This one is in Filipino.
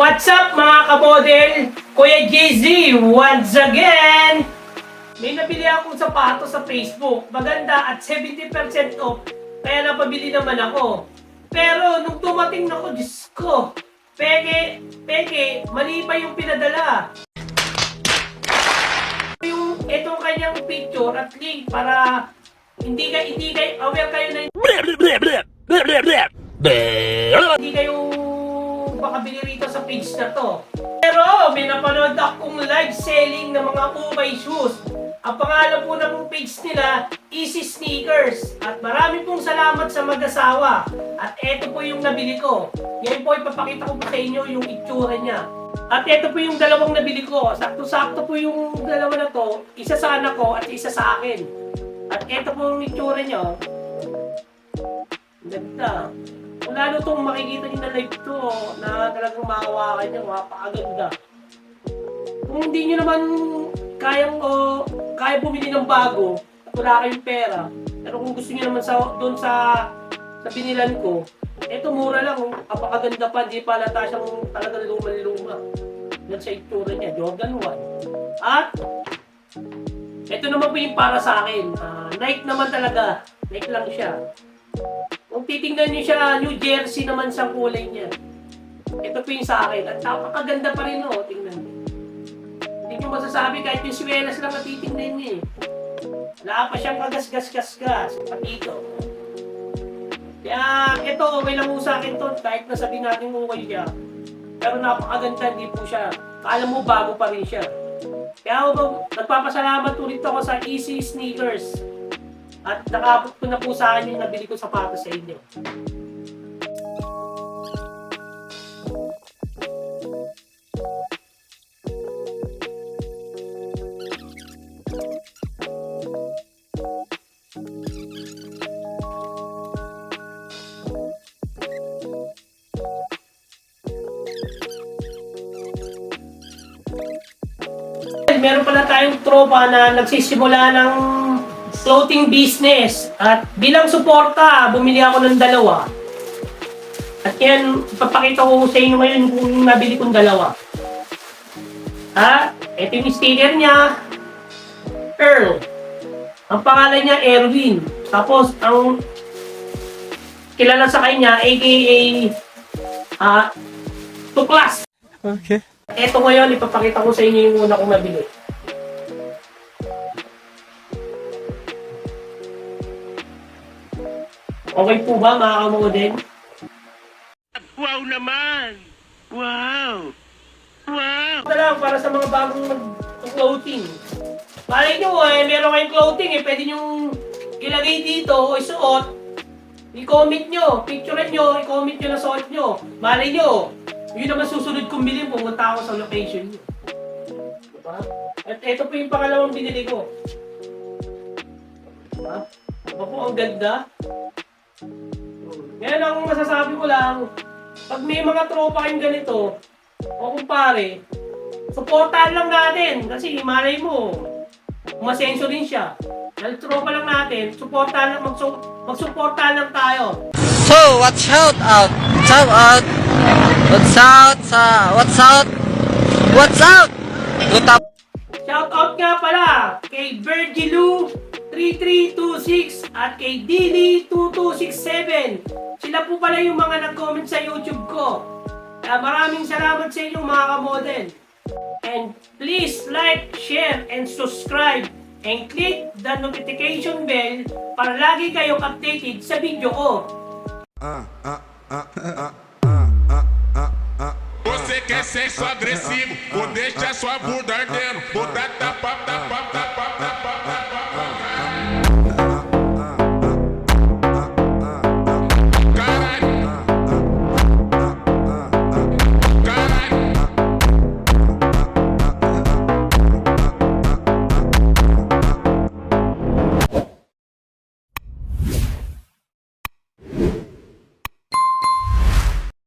What's up mga kamodel? Kuya JZ, once again! May nabili akong sapatos sa Facebook. Maganda at 70% off. Kaya napabili naman ako. Pero nung dumating na ko, Diyos ko, peke, mali pa yung pinadala. Itong kanyang picture at link para hindi kayo aware kayo na hindi kayo makabili rito sa page na to. Pero may napanood akong live selling ng mga umay shoes. Ang pangalan po ng page nila, Easy Sneakers. At marami pong salamat sa mag-asawa. At eto po yung nabili ko. Ngayon po ipapakita ko pa sa inyo yung itsura niya. At eto po yung dalawang nabili ko. Sakto-sakto po yung dalawa na to. Isa sa anak ko at isa sa akin. At eto po yung itsura niya. Ganda. Kung lalo itong makikita nyo na live to, na talagang makawakan nyo, mapakaganda. Kung hindi nyo naman kaya bumili ng bago, at wala kayong pera, pero kung gusto nyo naman doon sa binilan ko, eto mura lang, kapakaganda pa, di pa lata siyang talagang luma-luma. Yan sa itsura niya, Jordan 1. At, eto naman po yung para sa akin, Nike naman talaga, Nike lang siya. Kung titingnan niyo siya, New Jersey naman sa kulay niya. Ito po yung sa akin. At napakaganda pa rin, oh. Tingnan niyo. Hindi ko masasabi kahit yung swelas lang matitingnan niyo, eh. Wala pa siyang kagas-gas-gas-gas. Pati ito. Kaya, ito, okay lang po sa akin to. Kahit nasabi natin okay siya. Pero napakaganda, hindi po siya. Kala mo, bago pa rin siya. Kaya nagpapasalamat ulit ako sa Easy Sneakers. At nakabot ko na po sa akin yung nabili ko sapatos sa inyo. Meron pala tayong tropa na nagsisimula ng clothing business at bilang suporta, bumili ako ng dalawa. At yan, ipapakita ko sa inyo ngayon kung nabili kong dalawa. Ito yung sticker niya, Earl. Ang pangalan niya, Erwin. Tapos, ang kilala sa kanya, aka Tuklas. Okay. Ito ngayon, ipapakita ko sa inyo yung una kong nabili. Okay po ba mga kamodel? Wow naman! Wow! Wow! Ito lang para sa mga bagong mag-clothing. Malay nyo meron kayong clothing pwede nyo ilagay dito o isuot. I-comment nyo, picturean nyo, i-comment nyo na suot nyo. Malay nyo, yun naman susunod kong bilhin, pumunta ako sa location nyo. Diba? At ito po yung pangalawang binili ko. Diba? Diba po, ang ganda? Ngayon ang masasabi ko lang, pag may mga tropa kayong ganito, o kumpare, supportahan lang natin kasi malay mo, umasenso din siya. Dahil tropa lang natin, supportahan lang, magsuportahan lang tayo. So, watch out! Shout out! What's out? What's out? What's out? Shout out nga pala kay Virgilu 3326 at kay Dili 2267. Sila po pala yung mga nag-comment sa YouTube ko. Maraming salamat sa inyo mga kamodel. And please like, share, and subscribe. And click the notification bell para lagi kayong updated sa video ko. Você quer sexo agressivo, vou deixar sua bunda ardendo, vou dar tapa, tapa, tapa, tapa, tapa.